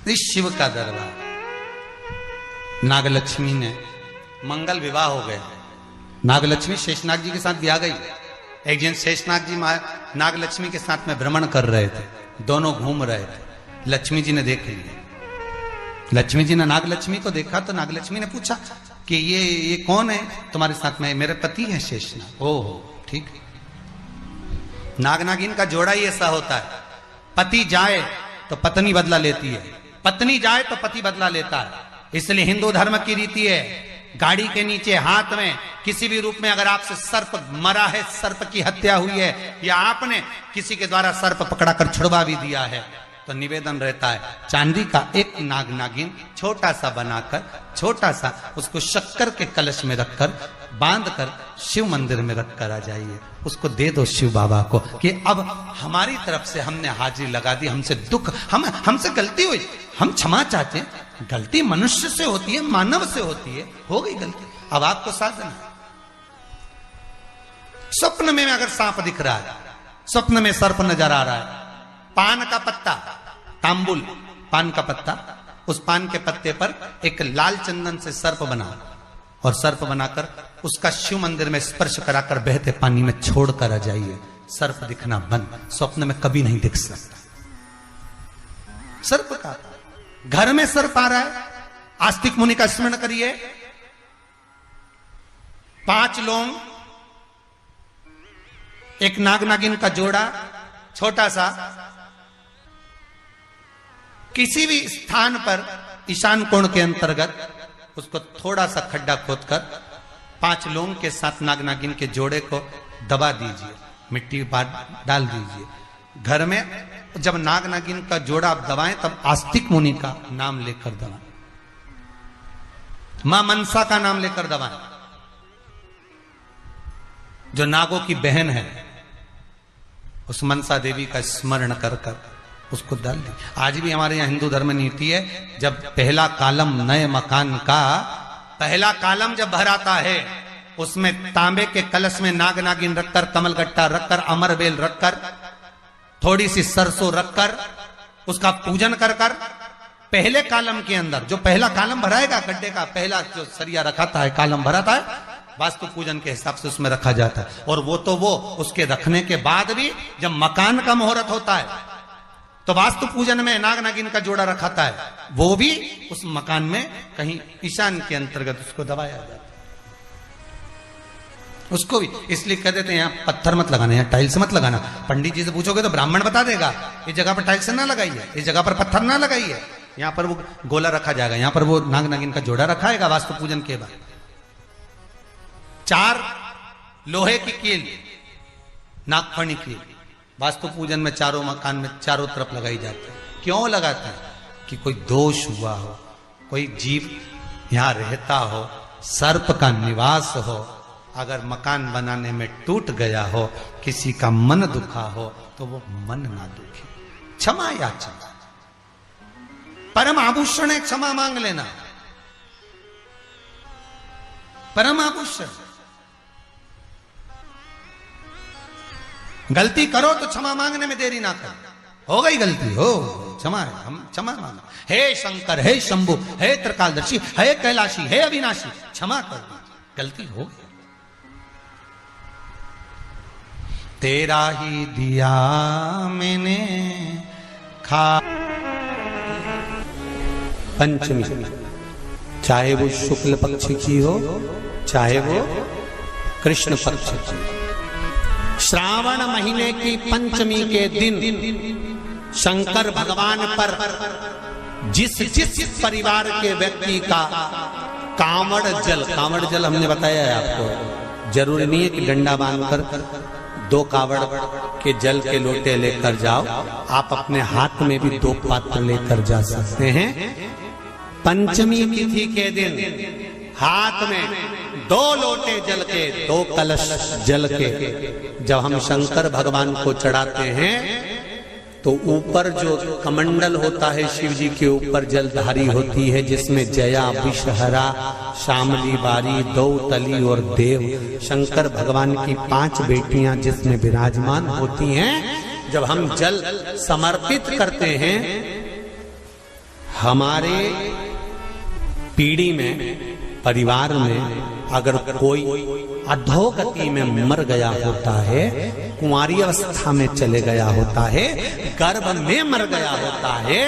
इस शिव का दरबार। नागलक्ष्मी ने मंगल विवाह हो गया। नागलक्ष्मी शेषनाग जी के साथ ब्याह गई। एक दिन शेषनाग जी नागलक्ष्मी के साथ में भ्रमण कर रहे थे, दोनों घूम रहे थे। लक्ष्मी जी ने देख लिया। लक्ष्मी जी ने नागलक्ष्मी को देखा तो नागलक्ष्मी ने पूछा कि ये कौन है तुम्हारे साथ में? मेरे पति है शेषनाग। ओहो ठीक। नाग नागिन का जोड़ा ही ऐसा होता है, पति जाए तो पत्नी बदला लेती है, पत्नी जाए तो पति बदला लेता है। इसलिए हिंदू धर्म की रीति है, गाड़ी के नीचे हाथ में किसी भी रूप में अगर आपसे सर्प मरा है, सर्प की हत्या हुई है, या आपने किसी के द्वारा सर्प पकड़ाकर छुड़वा भी दिया है, तो निवेदन रहता है चांदी का एक नाग नागिन छोटा सा बनाकर, छोटा सा उसको शक्कर के कलश में रखकर बांधकर शिव मंदिर में रखकर आ जाइए। उसको दे दो शिव बाबा को कि अब हमारी तरफ से हमने हाजिरी लगा दी, हमसे दुख, हमसे गलती हुई, हम क्षमा चाहते हैं। गलती मनुष्य से होती है, मानव से होती है, हो गई गलती, अब आपको साधन है। स्वप्न में अगर सांप दिख रहा है, स्वप्न में सर्प नजर आ रहा है, पान का पत्ता, तांबुल पान का पत्ता, उस पान के पत्ते पर एक लाल चंदन से सर्प बना और सर्प बनाकर उसका शिव मंदिर में स्पर्श कराकर बहते पानी में छोड़कर आ जाइए। सर्प दिखना बंद, स्वप्न में कभी नहीं दिख सकता। सर्प का घर में सर्प आ रहा है, आस्तिक मुनि का स्मरण करिए। 5 लौंग, एक नाग नागिन का जोड़ा छोटा सा, किसी भी स्थान पर ईशान कोण के अंतर्गत उसको थोड़ा सा खड्डा खोदकर 5 लौंग के साथ नाग नागिन के जोड़े को दबा दीजिए, मिट्टी डाल दीजिए। घर में जब नाग नागिन का जोड़ा आप दबाएं तब आस्तिक मुनि का नाम लेकर दबाएं, मां मनसा का नाम लेकर दबाएं, जो नागों की बहन है। उस मनसा देवी का स्मरण कर कर उसको डाल दी। आज भी हमारे यहाँ हिंदू धर्म नीति है, जब पहला कॉलम नए मकान का पहला कॉलम जब भराता है, उसमें तांबे के कलश में नाग नागिन रखकर, कमलगट्टा रखकर, अमरबेल रखकर, थोड़ी सी सरसों रखकर उसका पूजन कर कर पहले कॉलम के अंदर, जो पहला कॉलम भराएगा गड्ढे का, पहला जो सरिया रखाता है, कॉलम भराता है, वास्तु पूजन के हिसाब से उसमें रखा जाता है। और वो तो वो उसके रखने के बाद भी जब मकान का मुहूर्त होता है तो वास्तु पूजन में नाग नागिन का जोड़ा रखाता है, वो भी उस मकान में कहीं ईशान के अंतर्गत उसको दबाया जाता है। उसको भी इसलिए कह देते हैं यहाँ पत्थर मत लगाना, यहाँ टाइल्स मत लगाना। पंडित जी से पूछोगे तो ब्राह्मण बता देगा इस जगह पर टाइल्स ना लगाइए, इस जगह पर पत्थर ना लगाइए, यहाँ पर वो गोला रखा जाएगा, यहाँ पर वो नाग नागिन का जोड़ा रखाएगा वास्तु पूजन के बाद। 4 लोहे की कील, नागफणी कील, वास्तु पूजन में चारों मकान में चारों तरफ लगाई जाती है। क्यों लगाते हैं? कि कोई दोष हुआ हो, कोई जीव यहां रहता हो, सर्प का निवास हो, अगर मकान बनाने में टूट गया हो, किसी का मन दुखा हो, तो वो मन ना दुखे। क्षमा याचना, परम आभूषण है क्षमा मांग लेना, परम आभूषण। गलती करो तो क्षमा मांगने में देरी ना करो। हो गई गलती, हो क्षमा है, हम क्षमा मांगो। हे शंकर, हे शंभु, हे त्रिकालदर्शी, हे कैलाशी, हे अविनाशी, क्षमा कर दीजिए, गलती हो गई। तेरा ही दिया मैंने खा। पंचमी, चाहे वो शुक्ल पक्ष की हो, चाहे वो कृष्ण पक्ष की। श्रावण महीने की पंचमी के दिन शंकर भगवान पर जिस जिस परिवार के व्यक्ति का कांवड़ जल हमने बताया है आपको, जरूरी नहीं है कि डंडा बांधकर 2 कावड़ के जल के लोटे लेकर जाओ, आप अपने हाथ में भी 2 पात्र लेकर जा सकते हैं। पंचमी तिथि के दिन हाथ में 2 लोटे जल के, 2 कलश जल के जब हम शंकर भगवान को चढ़ाते हैं तो ऊपर जो कमंडल होता है शिव जी के ऊपर जलधारी होती है, जिसमें जया, विषहरा, शामली, बारी, दौतली और देव, शंकर भगवान की 5 बेटियां जिसमें विराजमान होती हैं। जब हम जल समर्पित करते हैं हमारे पीढ़ी में, परिवार में अगर कोई अधोगति में मर गया होता है, कुंवारी अवस्था में चले गया होता है, गर्भ में मर गया होता है,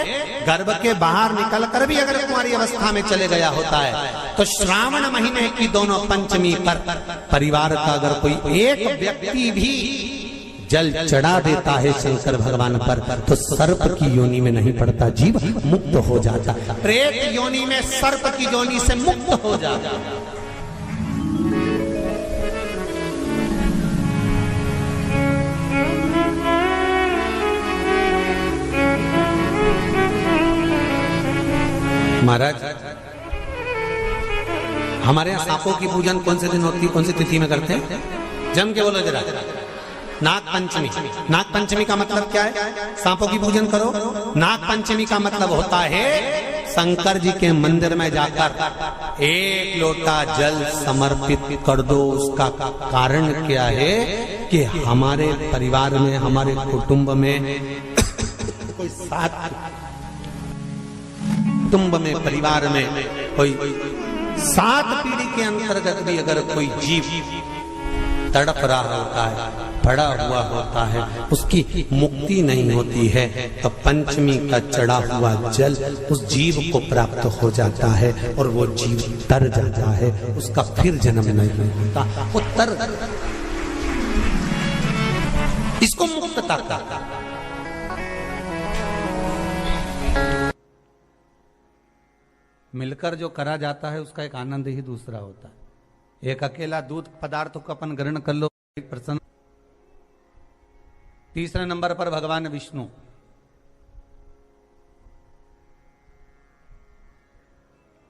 गर्भ के बाहर निकल कर भी अगर कुंवारी अवस्था में चले गया होता है, तो श्रावण महीने की दोनों पंचमी पर परिवार का अगर कोई एक व्यक्ति भी जल चढ़ा देता है शंकर भगवान पर, तो सर्प की योनि में नहीं पड़ता, जीव मुक्त हो जाता, प्रेत योनि में सर्प की योनि से मुक्त हो जाता। महाराज, हमारे यहाँ सांपों की पूजन कौन से दिन होती है, कौन सी तिथि में करते हैं? जम के बोलो जरा। नाग पंचमी। नाग पंचमी का मतलब क्या है? सांपों की पूजन करो। नाग पंचमी का मतलब होता है शंकर जी के मंदिर में जाकर एक लोटा जल समर्पित कर दो। उसका कारण क्या है कि हमारे परिवार में, हमारे कुटुंब में कोई कुटुंब में, परिवार में कोई 7 पीढ़ी के अंतर्गत भी अगर कोई जीव तड़प रहा होता है, पड़ा हुआ होता है, उसकी मुक्ति नहीं होती है, तो पंचमी का चढ़ा हुआ जल उस जीव को प्राप्त हो जाता है और वो जीव तर जाता है, उसका फिर जन्म नहीं होता, वो तर। इसको मुक्तता का। मिलकर जो करा जाता है उसका एक आनंद ही दूसरा होता है। एक अकेला दूध पदार्थ को अपन ग्रहण कर लो, एक प्रसन्न। तीसरे नंबर पर भगवान विष्णु।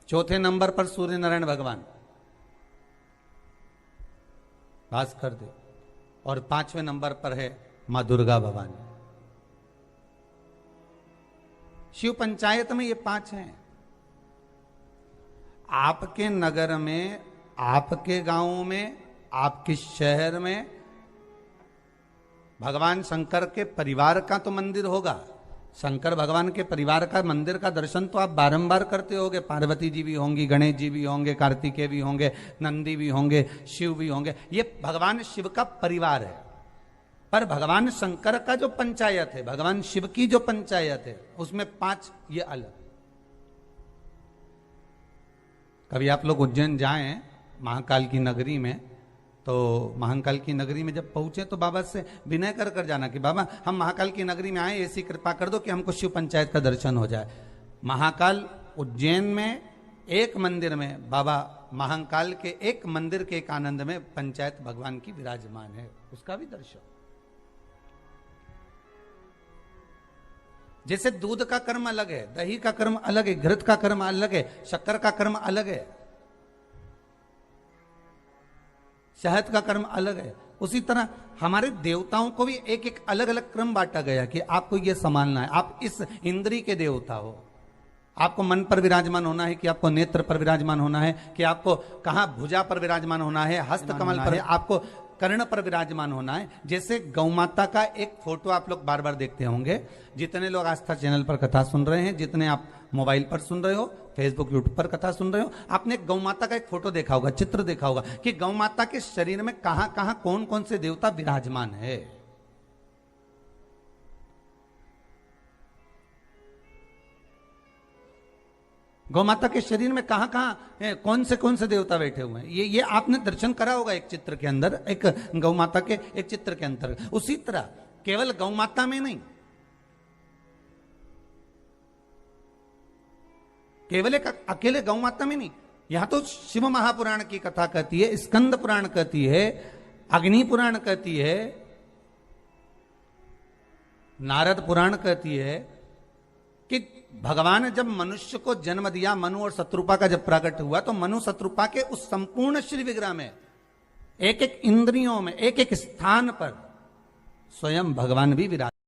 चौथे नंबर पर सूर्य नारायण भगवान, भास्कर देव। और 5वें नंबर पर है मां दुर्गा भवानी। शिव पंचायत में ये 5 हैं। आपके नगर में, आपके गांव में, आपके शहर में भगवान शंकर के परिवार का तो मंदिर होगा। शंकर भगवान के परिवार का मंदिर का दर्शन तो आप बारंबार करते होंगे। पार्वती जी भी होंगी, गणेश जी भी होंगे, कार्तिकेय भी होंगे, नंदी भी होंगे, शिव भी होंगे। ये भगवान शिव का परिवार है। पर भगवान शंकर का जो पंचायत है, भगवान शिव की जो पंचायत है, उसमें 5 ये अलग। कभी आप लोग उज्जैन जाएं महाकाल की नगरी में, तो महाकाल की नगरी में जब पहुंचे तो बाबा से विनय कर कर जाना कि बाबा हम महाकाल की नगरी में आए, ऐसी कृपा कर दो कि हमको शिव पंचायत का दर्शन हो जाए। महाकाल उज्जैन में एक मंदिर में, बाबा महाकाल के एक मंदिर के एक आनंद में पंचायत भगवान की विराजमान है, उसका भी दर्शन। जैसे दूध का कर्म अलग है, दही का कर्म अलग है, घृत का कर्म अलग है, शक्कर का कर्म अलग है, शहद का कर्म अलग है, उसी तरह हमारे देवताओं को भी एक एक अलग अलग क्रम बांटा गया कि आपको ये संभालना है। आप इस इंद्री के देवता हो, आपको मन पर विराजमान होना है, कि आपको नेत्र पर विराजमान होना है, कि आपको कहाँ भुजा पर विराजमान होना है, हस्त कमल पर, आपको कर्ण पर विराजमान होना है। जैसे गौ माता का एक फोटो आप लोग बार बार देखते होंगे। जितने लोग आस्था चैनल पर कथा सुन रहे हैं, जितने आप मोबाइल पर सुन रहे हो, फेसबुक यूट्यूब पर कथा सुन रहे हो, आपने गौ माता का एक फोटो देखा होगा, चित्र देखा होगा कि गौ माता के शरीर में कहां कहां कौन कौन से देवता विराजमान है। गौ माता के शरीर में कहां कहां कौन से देवता बैठे हुए हैं, ये आपने दर्शन करा होगा एक चित्र के अंदर, एक गौ माता के एक चित्र के अंदर। उसी तरह केवल गौ माता में नहीं, केवल एक अकेले गौ माता में नहीं, यहां तो शिव महापुराण की कथा कहती है, स्कंद पुराण कहती है, अग्नि पुराण कहती है, नारद पुराण कहती है कि भगवान जब मनुष्य को जन्म दिया, मनु और शत्रुपा का जब प्रकट हुआ, तो मनु शत्रुपा के उस संपूर्ण श्री विग्रह में एक एक इंद्रियों में, एक एक स्थान पर स्वयं भगवान भी विराज